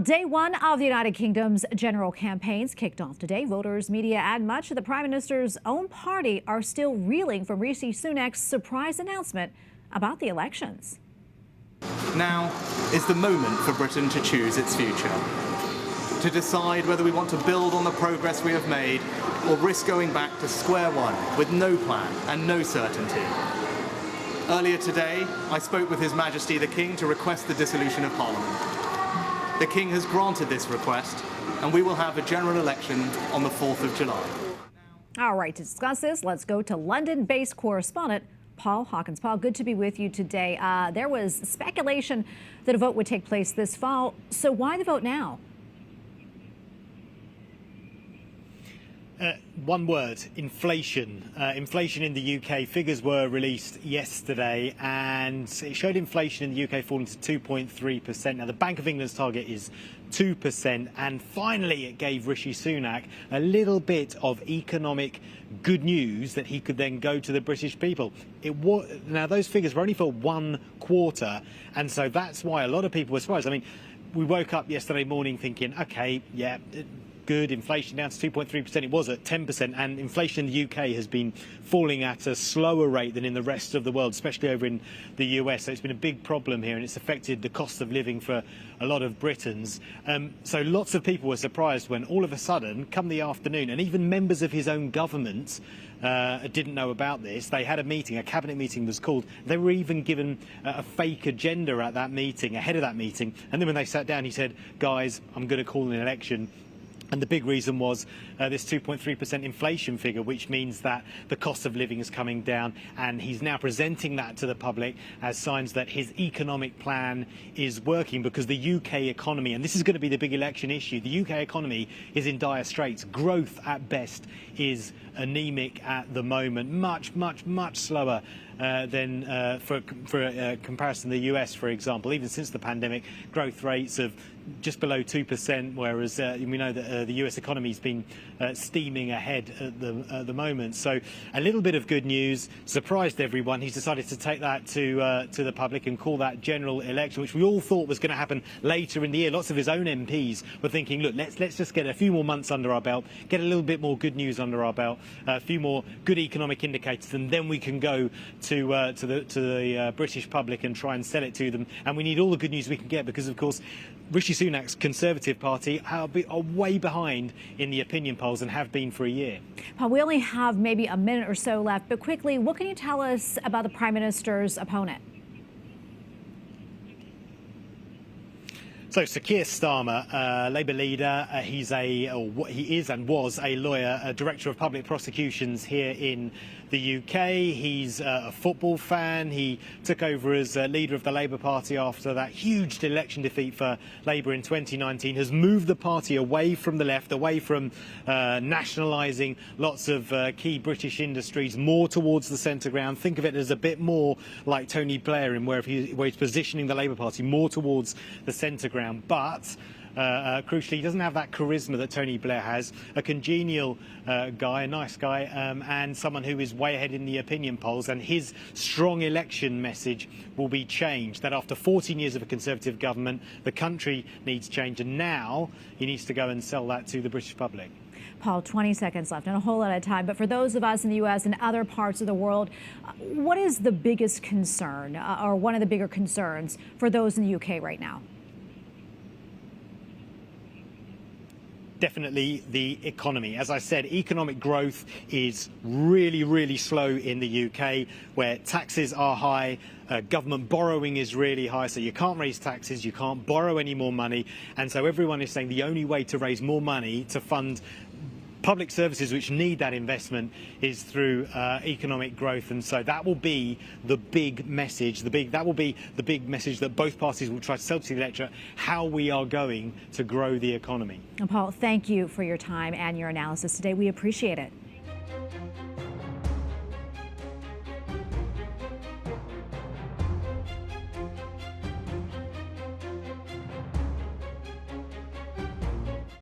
Day one of the United Kingdom's general campaigns kicked off today. Voters, media, and much of the Prime Minister's own party are still reeling from Rishi Sunak's surprise announcement about the elections. Now is the moment for Britain to choose its future, to decide whether we want to build on the progress we have made or risk going back to square one with no plan and no certainty. Earlier today, I spoke with His Majesty the King to request the dissolution of Parliament. The King has granted this request, and we will have a general election on the 4th of July. All right, to discuss this, let's go to London-based correspondent Paul Hawkins. Paul, good to be with you today. There was speculation that a vote would take place this fall, so why the vote now? One word, inflation. Inflation in the UK, figures were released yesterday and it showed inflation in the UK falling to 2.3%. Now the Bank of England's target is 2%, and finally it gave Rishi Sunak a little bit of economic good news that he could then go to the British people. Now those figures were only for 1 quarter, and so that's why a lot of people were surprised. I mean, we woke up yesterday morning thinking, okay, yeah, good, inflation down to 2.3%. It was at 10%, and inflation in the UK has been falling at a slower rate than in the rest of the world, especially over in the US. So it's been a big problem here, and it's affected the cost of living for a lot of Britons. So lots of people were surprised when all of a sudden, come the afternoon, and even members of his own government didn't know about this. They had a meeting, a cabinet meeting was called. They were even given a fake agenda at that meeting, ahead of that meeting. And then when they sat down, he said, guys, I'm going to call an election. And the big reason was this 2.3% inflation figure, which means that the cost of living is coming down. And he's now presenting that to the public as signs that his economic plan is working, because the UK economy, and this is going to be the big election issue, the UK economy is in dire straits. Growth at best is anemic at the moment, much slower than for comparison to the US, for example. Even since the pandemic, growth rates of just below 2%, whereas we know that the US economy has been steaming ahead at the moment. So a little bit of good news surprised everyone. He's decided to take that to the public and call that general election, which we all thought was going to happen later in the year. Lots of his own MPs were thinking, look, let's just get a few more months under our belt, get a little bit more good news under our belt, a few more good economic indicators, and then we can go to the British public and try and sell it to them. And we need all the good news we can get, because of course Rishi Sunak's Conservative Party are way behind in the opinion polls and have been for a year. Paul, we only have maybe a minute or so left, but quickly, what can you tell us about the Prime Minister's opponent? So Keir Starmer, Labour leader, he is and was a lawyer, a director of public prosecutions here in the UK. He's a football fan. He took over as leader of the Labour Party after that huge election defeat for Labour in 2019, has moved the party away from the left, away from nationalising lots of key British industries, more towards the centre ground. Think of it as a bit more like Tony Blair, in where he's positioning the Labour Party more towards the centre ground. But crucially, he doesn't have that charisma that Tony Blair has. A congenial guy, a nice guy, and someone who is way ahead in the opinion polls. And his strong election message will be changed, that after 14 years of a Conservative government, the country needs change. And now he needs to go and sell that to the British public. Paul, 20 seconds left and a whole lot of time. But for those of us in the U.S. and other parts of the world, what is the biggest concern or one of the bigger concerns for those in the UK right now? Definitely the economy. As I said, economic growth is really slow in the UK, where taxes are high, government borrowing is really high, so you can't raise taxes, you can't borrow any more money, and so everyone is saying the only way to raise more money to fund public services which need that investment is through economic growth. And so that will be the big message, that will be the big message that both parties will try to sell to the electorate, how we are going to grow the economy. And Paul, thank you for your time and your analysis today. We appreciate it.